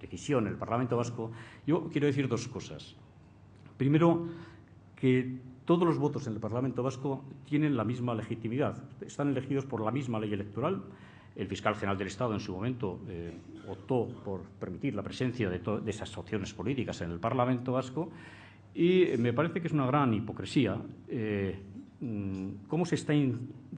decisión en el Parlamento Vasco, yo quiero decir dos cosas. Primero, que todos los votos en el Parlamento Vasco tienen la misma legitimidad, están elegidos por la misma ley electoral. El fiscal general del Estado en su momento optó por permitir la presencia de esas opciones políticas en el Parlamento Vasco y me parece que es una gran hipocresía cómo se está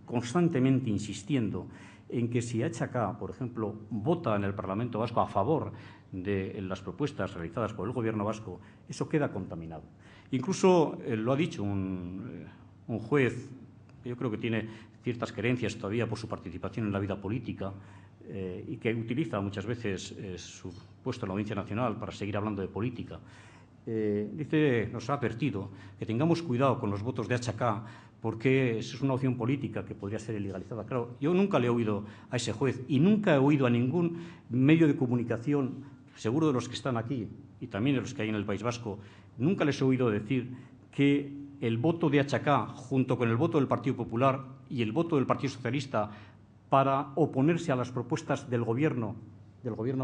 constantemente insistiendo en que si HK, por ejemplo, vota en el Parlamento Vasco a favor de las propuestas realizadas por el Gobierno vasco, eso queda contaminado. Incluso lo ha dicho un juez, yo creo que tiene ciertas querencias todavía por su participación en la vida política y que utiliza muchas veces su puesto en la Audiencia Nacional para seguir hablando de política. Nos ha advertido que tengamos cuidado con los votos de HK porque eso es una opción política que podría ser ilegalizada. Claro, yo nunca le he oído a ese juez y nunca he oído a ningún medio de comunicación, seguro de los que están aquí y también de los que hay en el País Vasco, nunca les he oído decir que el voto de HK, junto con el voto del Partido Popular y el voto del Partido Socialista para oponerse a las propuestas del Gobierno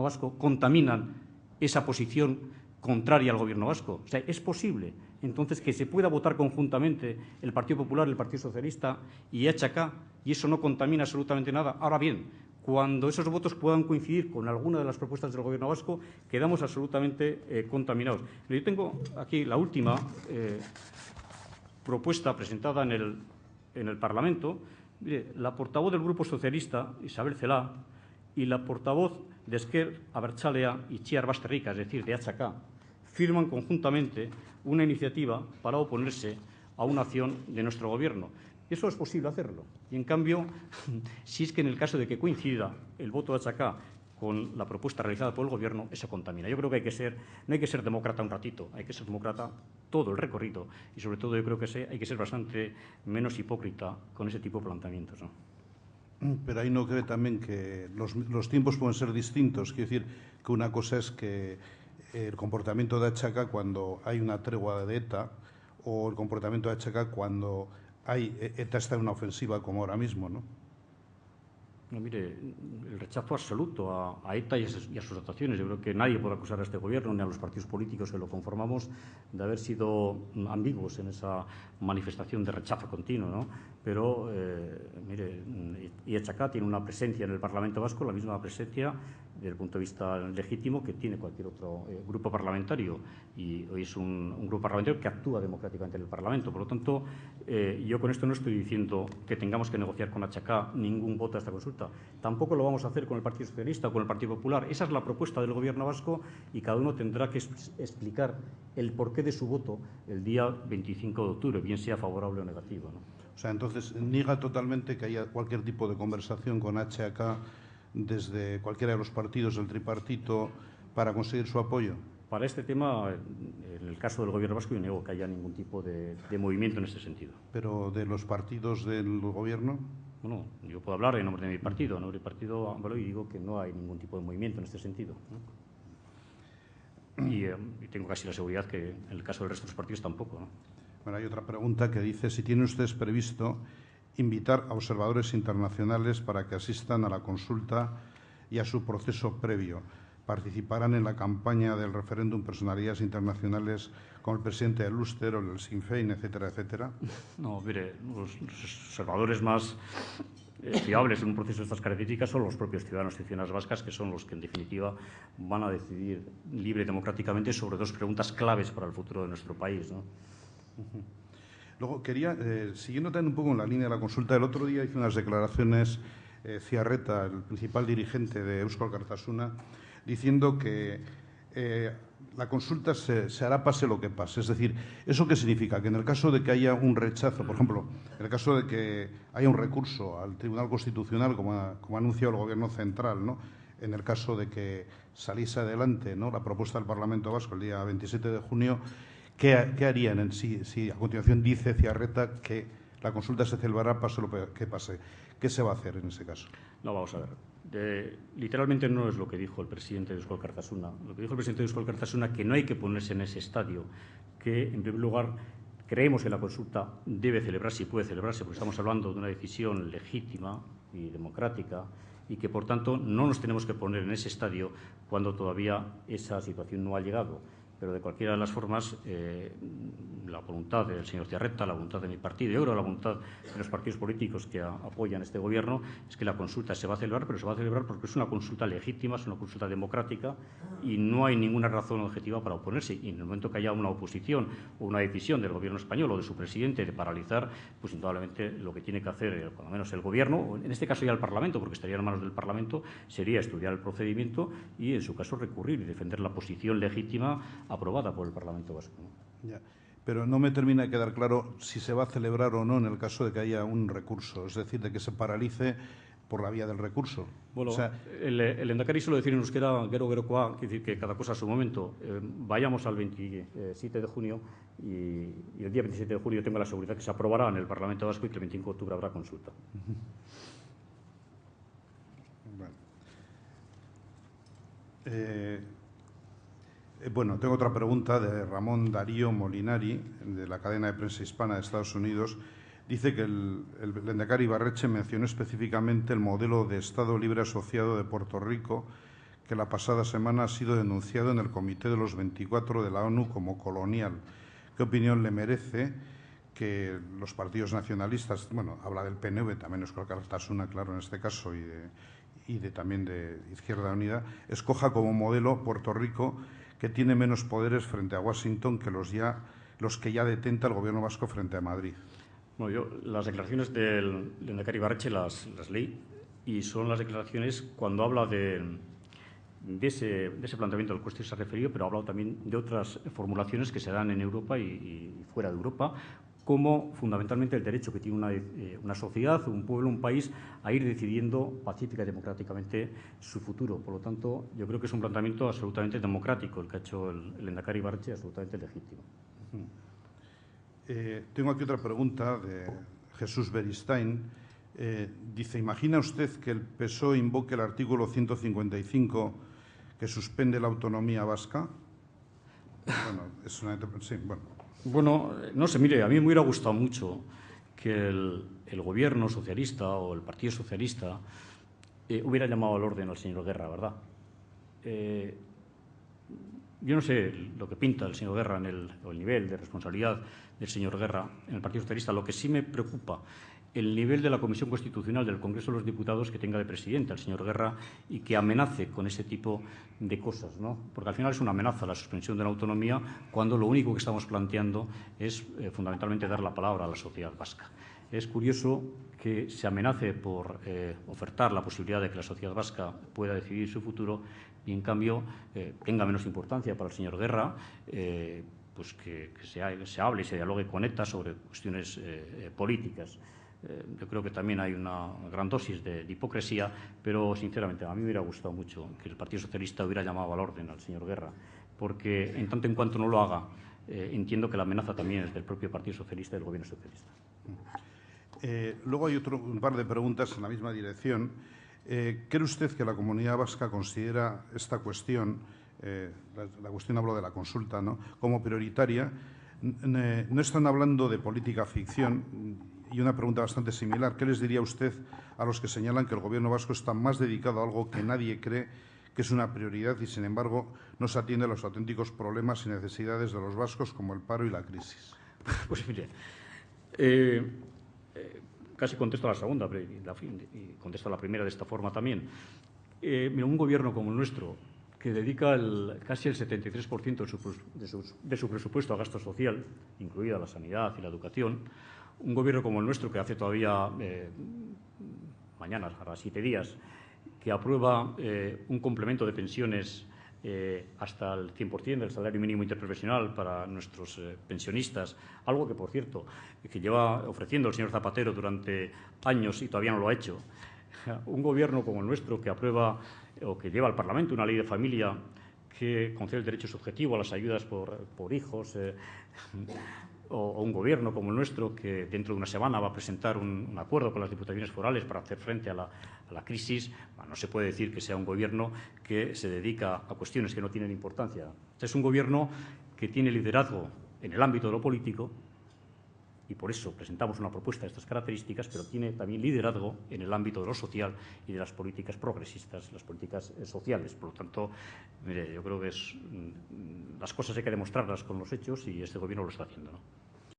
vasco, contaminan esa posición contraria al Gobierno vasco. O sea, es posible, entonces, que se pueda votar conjuntamente el Partido Popular, el Partido Socialista y HK, y eso no contamina absolutamente nada. Ahora bien, cuando esos votos puedan coincidir con alguna de las propuestas del Gobierno vasco, quedamos absolutamente contaminados. Yo tengo aquí la última propuesta presentada en el Parlamento. Mire, la portavoz del Grupo Socialista, Isabel Celaá, y la portavoz de Ezker Abertzalea, Itziar Basterrika, es decir, de HK, firman conjuntamente una iniciativa para oponerse a una acción de nuestro Gobierno. Eso es posible hacerlo. Y, en cambio, si es que en el caso de que coincida el voto de HK con la propuesta realizada por el Gobierno, eso contamina. Yo creo que no hay que ser demócrata un ratito, hay que ser demócrata todo el recorrido y, sobre todo, yo creo que hay que ser bastante menos hipócrita con ese tipo de planteamientos, ¿no? Pero ahí no cree también que los tiempos pueden ser distintos. Quiero decir que una cosa es que el comportamiento de HK cuando hay una tregua de ETA o el comportamiento de HK cuando ETA está en una ofensiva como ahora mismo, ¿no? No, mire, el rechazo absoluto a ETA y a sus actuaciones. Yo creo que nadie puede acusar a este Gobierno ni a los partidos políticos que lo conformamos de haber sido ambiguos en esa manifestación de rechazo continuo, ¿no? Pero, mire, HK tiene una presencia en el Parlamento Vasco, la misma presencia desde el punto de vista legítimo que tiene cualquier otro grupo parlamentario, y hoy es un grupo parlamentario que actúa democráticamente en el Parlamento. Por lo tanto, yo con esto no estoy diciendo que tengamos que negociar con HK ningún voto a esta consulta. Tampoco lo vamos a hacer con el Partido Socialista o con el Partido Popular. Esa es la propuesta del Gobierno vasco y cada uno tendrá que explicar el porqué de su voto el día 25 de octubre, bien sea favorable o negativo, ¿no? O sea, entonces, niega totalmente que haya cualquier tipo de conversación con HK desde cualquiera de los partidos del tripartito para conseguir su apoyo. Para este tema, en el caso del Gobierno vasco, yo niego que haya ningún tipo de movimiento en ese sentido. ¿Pero de los partidos del Gobierno? Bueno, yo puedo hablar en nombre de mi partido, en nombre del partido Ambalo, y digo que no hay ningún tipo de movimiento en este sentido, ¿no? Y tengo casi la seguridad que en el caso del resto de los partidos tampoco, ¿no? Bueno, hay otra pregunta que dice si tienen ustedes previsto invitar a observadores internacionales para que asistan a la consulta y a su proceso previo. Participarán en la campaña del referéndum personalidades internacionales como el presidente del Ulster o el Sinn Féin, etcétera, etcétera. No, mire, los observadores más fiables en un proceso de estas características son los propios ciudadanos y ciudadanas vascas, que son los que, en definitiva, van a decidir libre y democráticamente sobre dos preguntas claves para el futuro de nuestro país, ¿no? Luego, quería, siguiendo también un poco en la línea de la consulta, el otro día hizo unas declaraciones Ziarreta, el principal dirigente de Eusko Alkartasuna, diciendo que la consulta se hará pase lo que pase. Es decir, ¿eso qué significa? Que en el caso de que haya un rechazo, por ejemplo, en el caso de que haya un recurso al Tribunal Constitucional, como ha anunciado el Gobierno central, ¿no?, en el caso de que saliese adelante, ¿no?, la propuesta del Parlamento Vasco el día 27 de junio, ¿qué harían en sí? Si a continuación dice Ziarreta que la consulta se celebrará pase lo que pase, ¿qué se va a hacer en ese caso? No, vamos a ver. Literalmente no es lo que dijo el presidente de Eusko Alkartasuna. Lo que dijo el presidente de Eusko Alkartasuna, que no hay que ponerse en ese estadio, que, en primer lugar, creemos que la consulta debe celebrarse y puede celebrarse, porque estamos hablando de una decisión legítima y democrática, y que, por tanto, no nos tenemos que poner en ese estadio cuando todavía esa situación no ha llegado. Pero, de cualquiera de las formas, la voluntad del señor Ziarreta, la voluntad de mi partido, yo creo la voluntad de los partidos políticos que apoyan este Gobierno es que la consulta se va a celebrar, pero se va a celebrar porque es una consulta legítima, es una consulta democrática y no hay ninguna razón objetiva para oponerse. Y en el momento que haya una oposición o una decisión del Gobierno español o de su presidente de paralizar, pues indudablemente lo que tiene que hacer, por lo menos el Gobierno, o en este caso ya el Parlamento, porque estaría en manos del Parlamento, sería estudiar el procedimiento y, en su caso, recurrir y defender la posición legítima aprobada por el Parlamento vasco. Ya. Pero no me termina de quedar claro si se va a celebrar o no en el caso de que haya un recurso, es decir, de que se paralice por la vía del recurso. Bueno, o sea, el lehendakari suele decir en euskera gero gerokoa, quiere decir que cada cosa a su momento. Vayamos al 27 de junio y el día 27 de junio tengo la seguridad que se aprobará en el Parlamento vasco y que el 25 de octubre habrá consulta. Bueno, tengo otra pregunta de Ramón Darío Molinari, de la cadena de prensa hispana de Estados Unidos. Dice que el lehendakari Ibarretxe mencionó específicamente el modelo de Estado libre asociado de Puerto Rico, que la pasada semana ha sido denunciado en el Comité de los 24 de la ONU como colonial. ¿Qué opinión le merece que los partidos nacionalistas, bueno, habla del PNV, también Euskal Alkartasuna, claro, en este caso, y también de Izquierda Unida, escoja como modelo Puerto Rico, que tiene menos poderes frente a Washington que los que ya detenta el Gobierno vasco frente a Madrid? Bueno, yo las declaraciones del lehendakari Ibarretxe las leí y son las declaraciones cuando habla de ese planteamiento al que usted se ha referido, pero ha hablado también de otras formulaciones que se dan en Europa y fuera de Europa, como fundamentalmente el derecho que tiene una sociedad, un pueblo, un país, a ir decidiendo pacífica y democráticamente su futuro. Por lo tanto, yo creo que es un planteamiento absolutamente democrático el que ha hecho el lehendakari Ibarretxe, absolutamente legítimo. Tengo aquí otra pregunta de Jesús Beristain. Dice, ¿imagina usted que el PSOE invoque el artículo 155 que suspende la autonomía vasca? Bueno, es una interpretación. Sí, bueno, no sé, mire, a mí me hubiera gustado mucho que el Gobierno socialista o el Partido Socialista hubiera llamado al orden al señor Guerra, ¿verdad? Yo no sé lo que pinta el señor Guerra o el nivel de responsabilidad del señor Guerra en el Partido Socialista. Lo que sí me preocupa, el nivel de la Comisión Constitucional del Congreso de los Diputados que tenga de presidente al señor Guerra y que amenace con ese tipo de cosas, ¿no? Porque al final es una amenaza la suspensión de la autonomía cuando lo único que estamos planteando es fundamentalmente dar la palabra a la sociedad vasca. Es curioso que se amenace por ofertar la posibilidad de que la sociedad vasca pueda decidir su futuro y, en cambio, tenga menos importancia para el señor Guerra, pues que se hable y se dialogue con ETA sobre cuestiones políticas. Yo creo que también hay una gran dosis de hipocresía, pero, sinceramente, a mí me hubiera gustado mucho que el Partido Socialista hubiera llamado al orden al señor Guerra, porque, en tanto en cuanto no lo haga, entiendo que la amenaza también es del propio Partido Socialista y del Gobierno socialista. Luego hay un par de preguntas en la misma dirección. ¿Cree usted que la comunidad vasca considera esta cuestión, la cuestión, hablo de la consulta, ¿no?, como prioritaria? No están hablando de política ficción. Y una pregunta bastante similar. ¿Qué les diría usted a los que señalan que el Gobierno vasco está más dedicado a algo que nadie cree que es una prioridad y, sin embargo, no se atiende a los auténticos problemas y necesidades de los vascos, como el paro y la crisis? Pues mire, casi contesto a la segunda y contesto a la primera de esta forma también. Mira, un Gobierno como el nuestro, que dedica casi el 73% de su presupuesto a gasto social, incluida la sanidad y la educación, un Gobierno como el nuestro, que hace todavía mañana, ahora 7 días, que aprueba un complemento de pensiones hasta el 100% del salario mínimo interprofesional para nuestros pensionistas, algo que, por cierto, que lleva ofreciendo el señor Zapatero durante años y todavía no lo ha hecho. Un Gobierno como el nuestro, que aprueba o que lleva al Parlamento una ley de familia que concede el derecho subjetivo a las ayudas por hijos, o un Gobierno como el nuestro, que dentro de una semana va a presentar un acuerdo con las diputaciones forales para hacer frente a la crisis. No se puede decir que sea un Gobierno que se dedica a cuestiones que no tienen importancia. Este es un Gobierno que tiene liderazgo en el ámbito de lo político y por eso presentamos una propuesta de estas características, pero tiene también liderazgo en el ámbito de lo social y de las políticas progresistas, las políticas sociales. Por lo tanto, mire, yo creo que las cosas hay que demostrarlas con los hechos y este Gobierno lo está haciendo, ¿no?